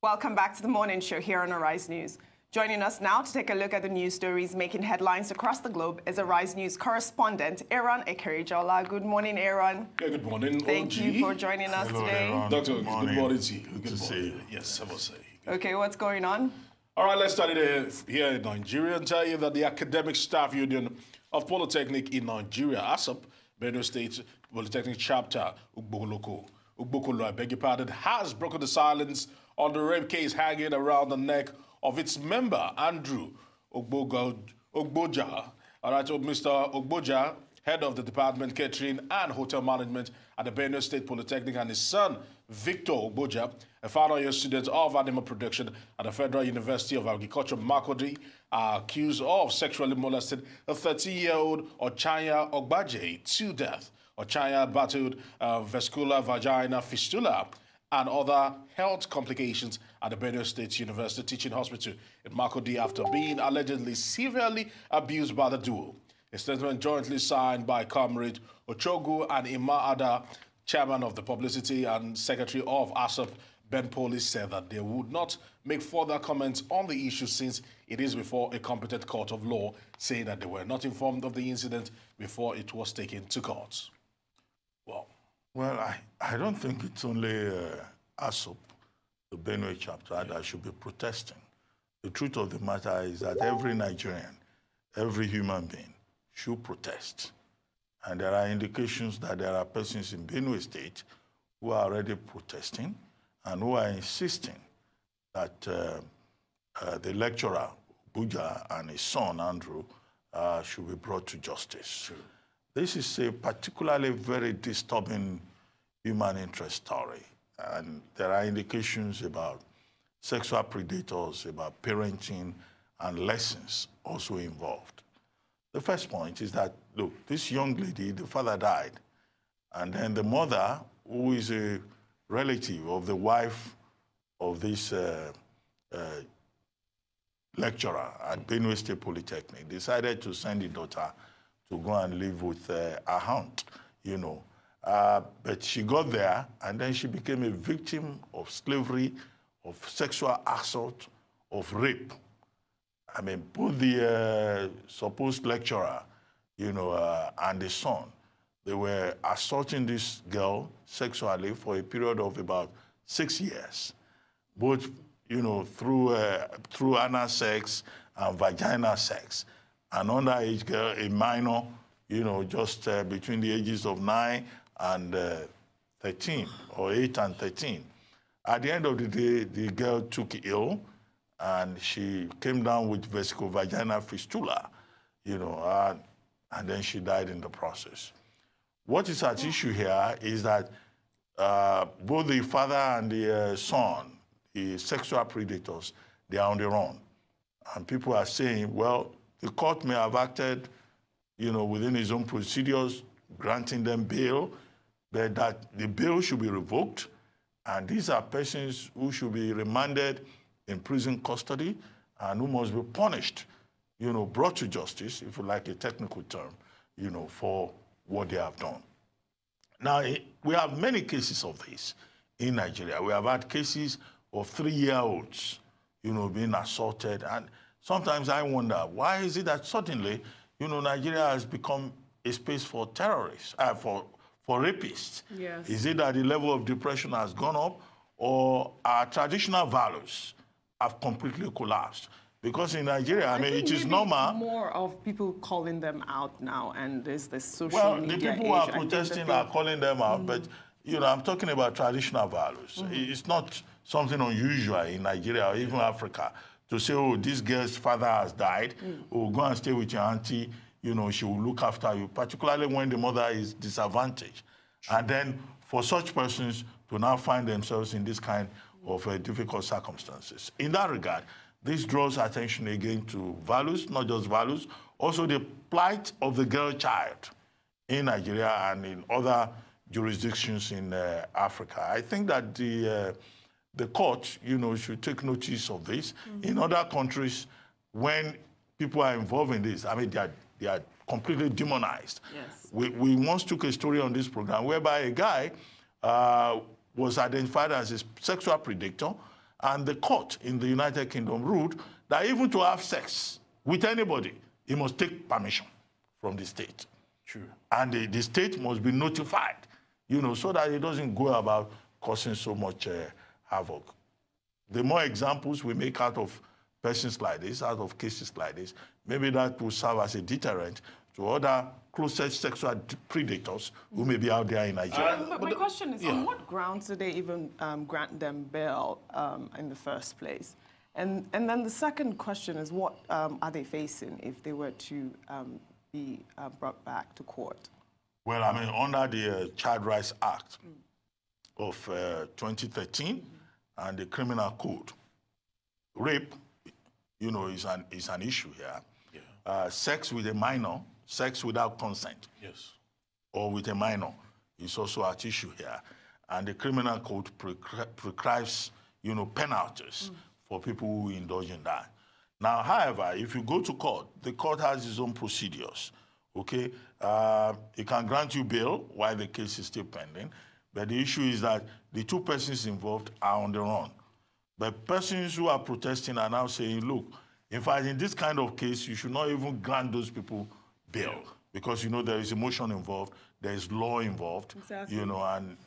Welcome back to the morning show here on Arise News. Joining us now to take a look at the news stories making headlines across the globe is Arise News correspondent Aron Akerejola. Good morning, Aron. Yeah, good morning. Thank you for joining us today. Aaron. Doctor, good morning to you. Good to see you. Yes, I must say. Okay, what's going on? All right, let's start it here in Nigeria and tell you that the Academic Staff Union of Polytechnic in Nigeria, ASAP, Benue State Polytechnic Chapter, Ugbokolo, I beg your pardon, has broken the silence on the rape case hanging around the neck of its member, Andrew Ogboja. All right, so Mr. Ogboja, head of the Department Catering and Hotel Management at the Benue State Polytechnic, and his son, Victor Ogboja, a final-year student of animal production at the Federal University of Agriculture, Makurdi, are accused of sexually molesting a 13-year-old Ochanya Ogbaje to death. Ochanya battled vascular vagina fistula and other health complications at the Benue State University Teaching Hospital in Makurdi after being allegedly severely abused by the duo. A statement jointly signed by Comrade Ochogu and Ima Ada, chairman of the Publicity and Secretary of ASAP, Ben Poli, said that they would not make further comments on the issue since it is before a competent court of law, saying that they were not informed of the incident before it was taken to court. Well, I don't think it's only ASAP, the Benue chapter, that should be protesting. The truth of the matter is that every Nigerian, every human being should protest. And there are indications that there are persons in Benue State who are already protesting and who are insisting that the lecturer, Buja, and his son, Andrew, should be brought to justice. Sure. This is a particularly very disturbing human interest story. And there are indications about sexual predators, about parenting, and lessons also involved. The first point is that, look, this young lady, the father died, and then the mother, who is a relative of the wife of this lecturer at Benue State Polytechnic, decided to send the daughter to go and live with a aunt, you know. But she got there, and then she became a victim of slavery, of sexual assault, of rape. I mean, both the supposed lecturer, you know, and the son, they were assaulting this girl sexually for a period of about 6 years, both, you know, through anal sex and vaginal sex. An underage girl, a minor, you know, just between the ages of 9 and 13, or 8 and 13. At the end of the day, the girl took ill, and she came down with vesicovaginal fistula, you know, and then she died in the process. What is at issue here is that both the father and the son, the sexual predators, they are on the run. And people are saying, well, the court may have acted, you know, within its own procedures, granting them bail, but that the bail should be revoked. And these are persons who should be remanded in prison custody and who must be punished, you know, brought to justice, if you like a technical term, you know, for what they have done. Now, we have many cases of this in Nigeria. We have had cases of 3-year-olds, you know, being assaulted. And sometimes I wonder, why is it that suddenly, you know, Nigeria has become a space for terrorists, for rapists? Yes. Is it that the level of depression has gone up, or our traditional values have completely collapsed? Because in Nigeria, I mean, it is normal. More of people calling them out now, and there's this social media. Well, the people who are protesting are calling them out, but, you know, I'm talking about traditional values. It's not something unusual in Nigeria or even Africa to say, oh, this girl's father has died, oh, go and stay with your auntie, you know, she will look after you, particularly when the mother is disadvantaged. And then for such persons to now find themselves in this kind of difficult circumstances. In that regard, this draws attention again to values, not just values, also the plight of the girl child in Nigeria and in other jurisdictions in Africa. I think that the court, you know, should take notice of this. In other countries, when people are involved in this, I mean, they are completely demonized. Yes. We once took a story on this program whereby a guy was identified as a sexual predator, And the court in the United Kingdom ruled that even to have sex with anybody, he must take permission from the state. True. And the state must be notified, so that it doesn't go about causing so much havoc. The more examples we make out of persons like this, out of cases like this, maybe that will serve as a deterrent to other closest sexual predators who may be out there in Nigeria. But my question is, on what grounds did they even grant them bail in the first place? And then the second question is, what are they facing if they were to be brought back to court? Well, I mean, under the Child Rights Act of 2013 and the Criminal Code, rape, is an issue here. Yeah. Sex with a minor, sex without consent, yes, or with a minor is also at issue here. And the Criminal Code prescribes, penalties for people who indulge in that. Now, however, if you go to court, the court has its own procedures, okay? It can grant you bail while the case is still pending, but the issue is that the two persons involved are on the run. But persons who are protesting are now saying, look, in fact, in this kind of case, you should not even grant those people bail because, there is emotion involved, there is law involved, exactly. And,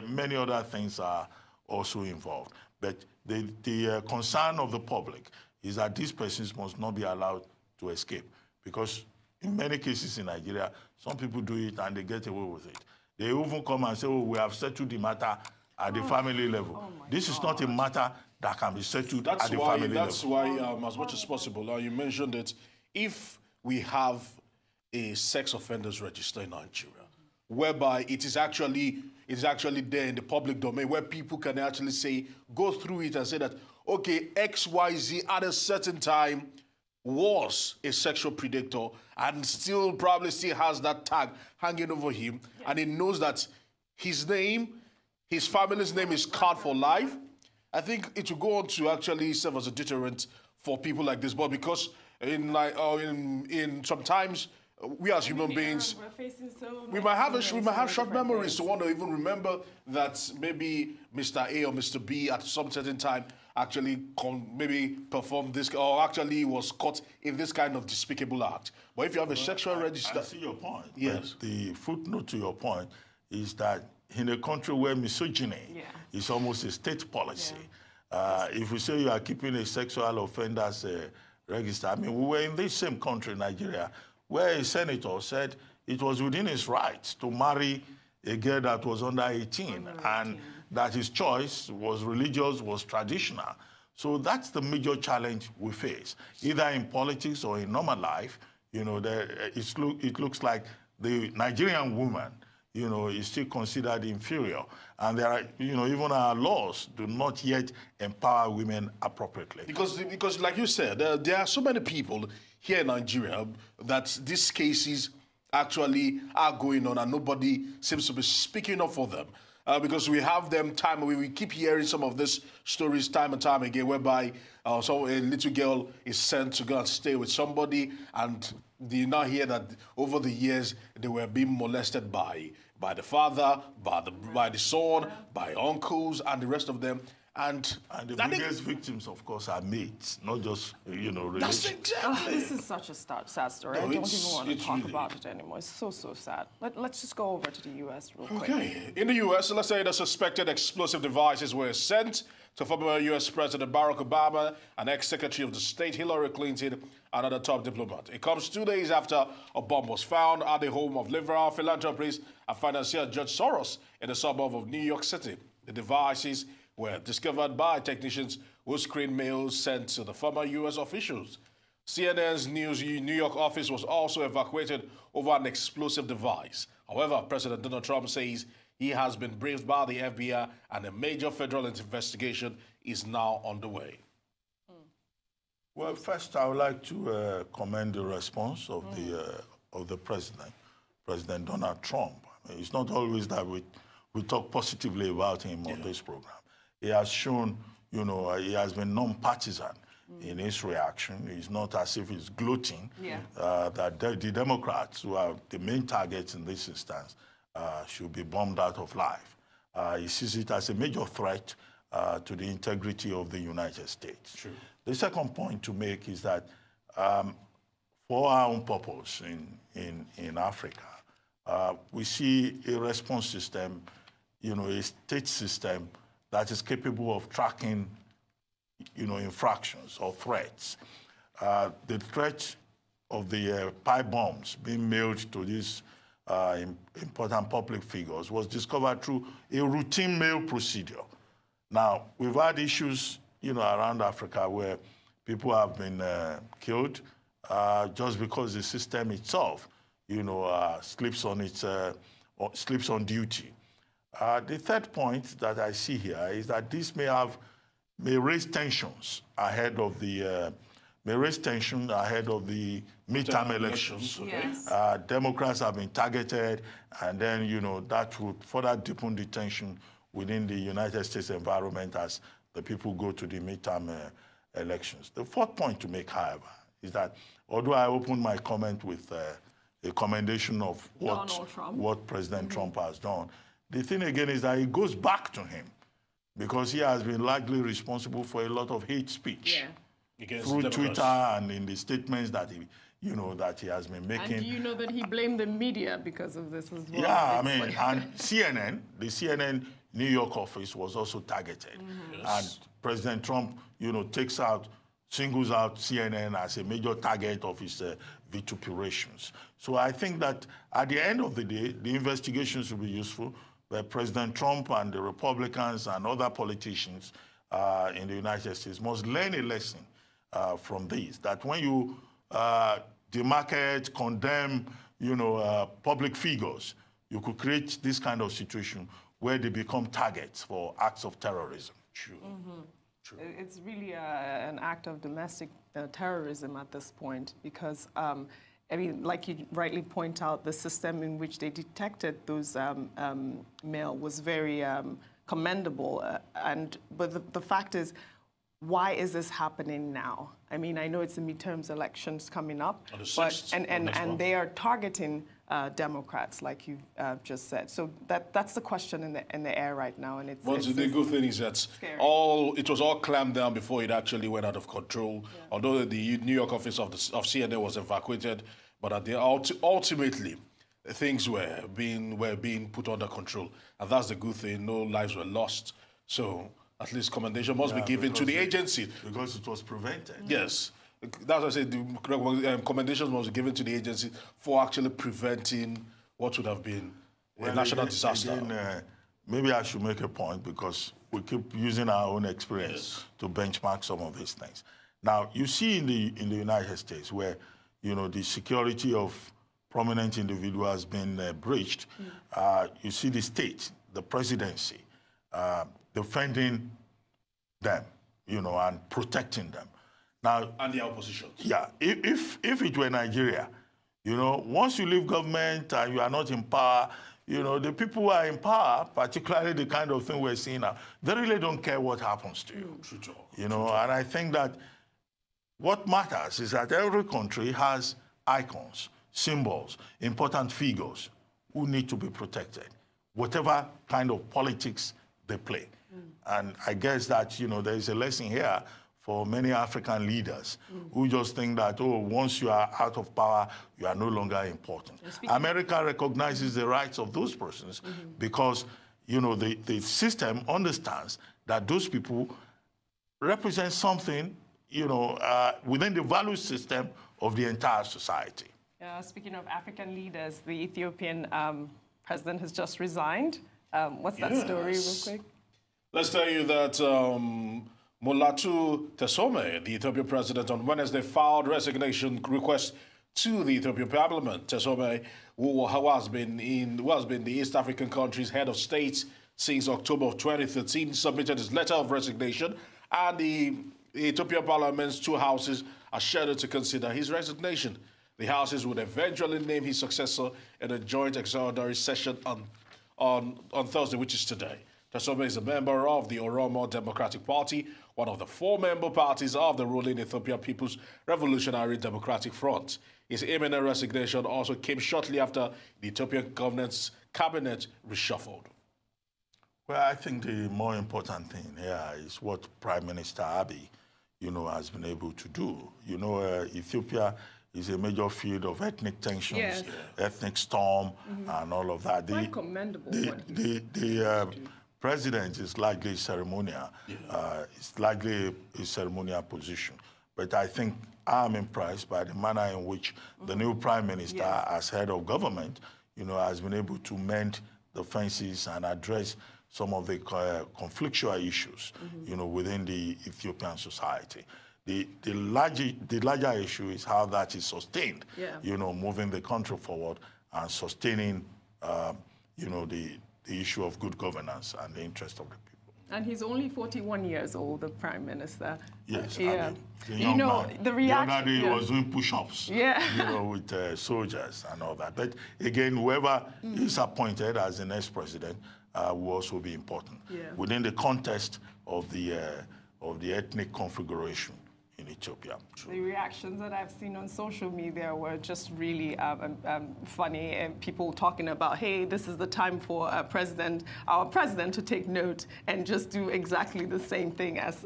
many other things are also involved. But the concern of the public is that these persons must not be allowed to escape because in many cases in Nigeria, some people do it and they get away with it. They even come and say, oh, we have settled the matter at the family level. This is not a matter that can be settled at the family level. That's why, as much as possible, now you mentioned it, if we have a sex offenders register in Nigeria, whereby it is actually there in the public domain, where people can actually say, go through it and say that, okay, XYZ at a certain time was a sexual predator and probably still has that tag hanging over him, and he knows that his family's name is scarred for life. I think it will go on to actually serve as a deterrent for people like this. But because in sometimes we as human beings, we might have short memories to want to even remember that maybe Mr. A or Mr. B at some certain time actually maybe performed this or actually was caught in this kind of despicable act. But if you have a sexual register... I see your point. Yes. But the footnote to your point is that in a country where misogyny is almost a state policy, if we say you are keeping a sexual offenders register, I mean, we were in this same country, Nigeria, where a senator said it was within his rights to marry a girl that was under 18 and that his choice was religious, was traditional. So that's the major challenge we face, either in politics or in normal life. It looks like the Nigerian woman, is still considered inferior. And there are, even our laws do not yet empower women appropriately. Because like you said, there are so many people here in Nigeria that these cases actually are going on and nobody seems to be speaking up for them. Because we have them we keep hearing some of these stories time and time again, whereby a little girl is sent to go and stay with somebody, and you now hear that over the years they were being molested by the father, by the son, by uncles, and the rest of them. And the biggest victims, of course, are mates, not just, relations. That's exactly. This is such a sad story. I don't even want to talk about it anymore. It's so sad. Let's just go over to the U.S. real quick. Okay. In the U.S., let's say the suspected explosive devices were sent to former U.S. President Barack Obama and ex-Secretary of the State Hillary Clinton and another top diplomat. It comes 2 days after a bomb was found at the home of liberal philanthropist and financier George Soros in the suburb of New York City. The devices were discovered by technicians who screened mails sent to the former U.S. officials. CNN's New York office was also evacuated over an explosive device. However, President Donald Trump says he has been briefed by the FBI and a major federal investigation is now underway. Well, first, I would like to commend the response of the president, President Donald Trump. I mean, it's not always that we talk positively about him on this program. He has shown, he has been non-partisan in his reaction. It's not as if he's gloating that the Democrats, who are the main targets in this instance, should be bombed out of life. He sees it as a major threat to the integrity of the United States. True. The second point to make is that for our own purpose in Africa, we see a response system, a state system that is capable of tracking, infractions or threats. The threat of the pipe bombs being mailed to these important public figures was discovered through a routine mail procedure. Now, we've had issues, around Africa where people have been killed just because the system itself, sleeps on duty. The third point that I see here is that this may raise tensions ahead of the midterm elections. Okay. Yes. Democrats have been targeted, and then that would further deepen the tension within the United States environment as the people go to the midterm elections. The fourth point to make, however, is that although I opened my comment with a commendation of what President Trump has done, the thing again is that it goes back to him because he has been largely responsible for a lot of hate speech through Twitter and in the statements that he has been making. And do you know that he blamed the media because of this as well? Yeah, and CNN, the CNN New York office was also targeted. Yes. And President Trump, singles out CNN as a major target of his vituperations. So I think that at the end of the day, the investigations will be useful, but President Trump and the Republicans and other politicians in the United States must learn a lesson from these, that when you demarcate, condemn, public figures, you could create this kind of situation where they become targets for acts of terrorism. True. True. It's really an act of domestic terrorism at this point because, like you rightly point out, the system in which they detected those mail was very commendable. But the fact is, why is this happening now? I mean, I know it's the midterms elections coming up, On the but 6th, and they are targeting Democrats, like you just said. So that's the question in the air right now, and it's. But the good thing is that it was all clamped down before it actually went out of control. Yeah. Although the New York office of CNN was evacuated, but ultimately things were being put under control, and that's the good thing. No lives were lost. So at least commendation must be given to the agency because it was prevented. Yes. That's what I said, the commendations must be given to the agency for actually preventing what would have been a national disaster. Again, maybe I should make a point because we keep using our own experience to benchmark some of these things. Now, you see in the United States where, the security of prominent individuals has been breached, you see the state, the presidency, defending them, and protecting them. Now, and the opposition. Yeah, if it were Nigeria, once you leave government and you are not in power, the people who are in power, particularly the kind of thing we're seeing now, they really don't care what happens to you. True. And I think that what matters is that every country has icons, symbols, important figures who need to be protected, whatever kind of politics they play. And I guess that, there is a lesson here for many African leaders who just think that, once you are out of power, you are no longer important. America recognizes the rights of those persons because, the system understands that those people represent something, within the value system of the entire society. Speaking of African leaders, the Ethiopian president has just resigned. What's that story, real quick? Let's tell you that Mulatu Tesome, the Ethiopian president, on Wednesday filed resignation request to the Ethiopian parliament. Tesome, who has been the East African country's head of state since October of 2013, submitted his letter of resignation, and the Ethiopian parliament's two houses are scheduled to consider his resignation. The houses would eventually name his successor in a joint extraordinary session on Thursday, which is today. Tesome is a member of the Oromo Democratic Party, one of the four member parties of the ruling Ethiopian People's Revolutionary Democratic Front. His imminent resignation also came shortly after the Ethiopian government's cabinet reshuffled. Well, I think the more important thing here is what Prime Minister Abiy, has been able to do. Ethiopia is a major field of ethnic tensions, Yes. ethnic storm, and all of that. Quite commendable. The president is largely ceremonial. It's largely a ceremonial position. But I think I'm impressed by the manner in which the new prime minister, as head of government, has been able to mend the fences and address some of the conflictual issues, within the Ethiopian society. The larger issue is how that is sustained, moving the country forward and sustaining, the issue of good governance and the interest of the people. And he's only 41 years old, the prime minister. Yes, yeah. the young man. The reaction. The other day he was doing push-ups, with soldiers and all that. But again, whoever is appointed as the next president will also be important within the context of the ethnic configuration in Ethiopia. The reactions that I've seen on social media were just really funny, and people talking about, hey, this is the time for our president to take note and just do exactly the same thing as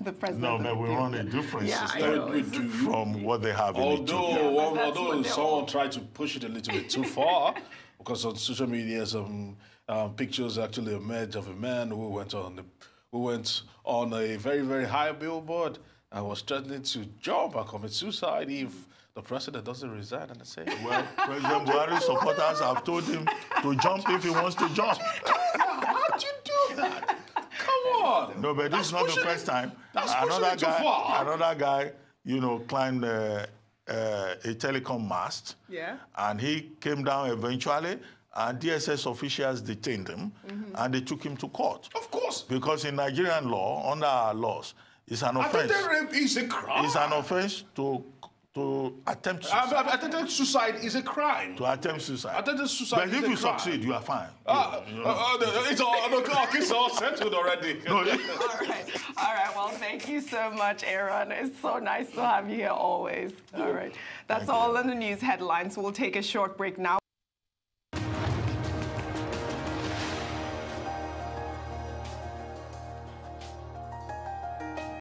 the president. No, but we want a different system from what they have in Ethiopia. Although someone tried to push it a little bit too far, because on social media some pictures actually emerged of a man who went on a very, very high billboard and was threatening to jump and commit suicide if the president doesn't resign and say, well, President Buhari's supporters have told him to jump if he wants to jump. How'd you do that? Come on. No, but this is not the first time. That's too far. Another guy, climbed a telecom mast. Yeah. And he came down eventually, and DSS officials detained him, and they took him to court. Of course. Because in Nigerian law, under our laws, it's an offense. Attempted rape is a crime. It's an offense to attempt suicide. Attempted suicide is a crime. To attempt suicide. Attempted suicide But is if a you crime. succeed, you are fine. It's all settled already. All right. Well, thank you so much, Aron. It's so nice to have you here always. All right. That's all in the news headlines. We'll take a short break now.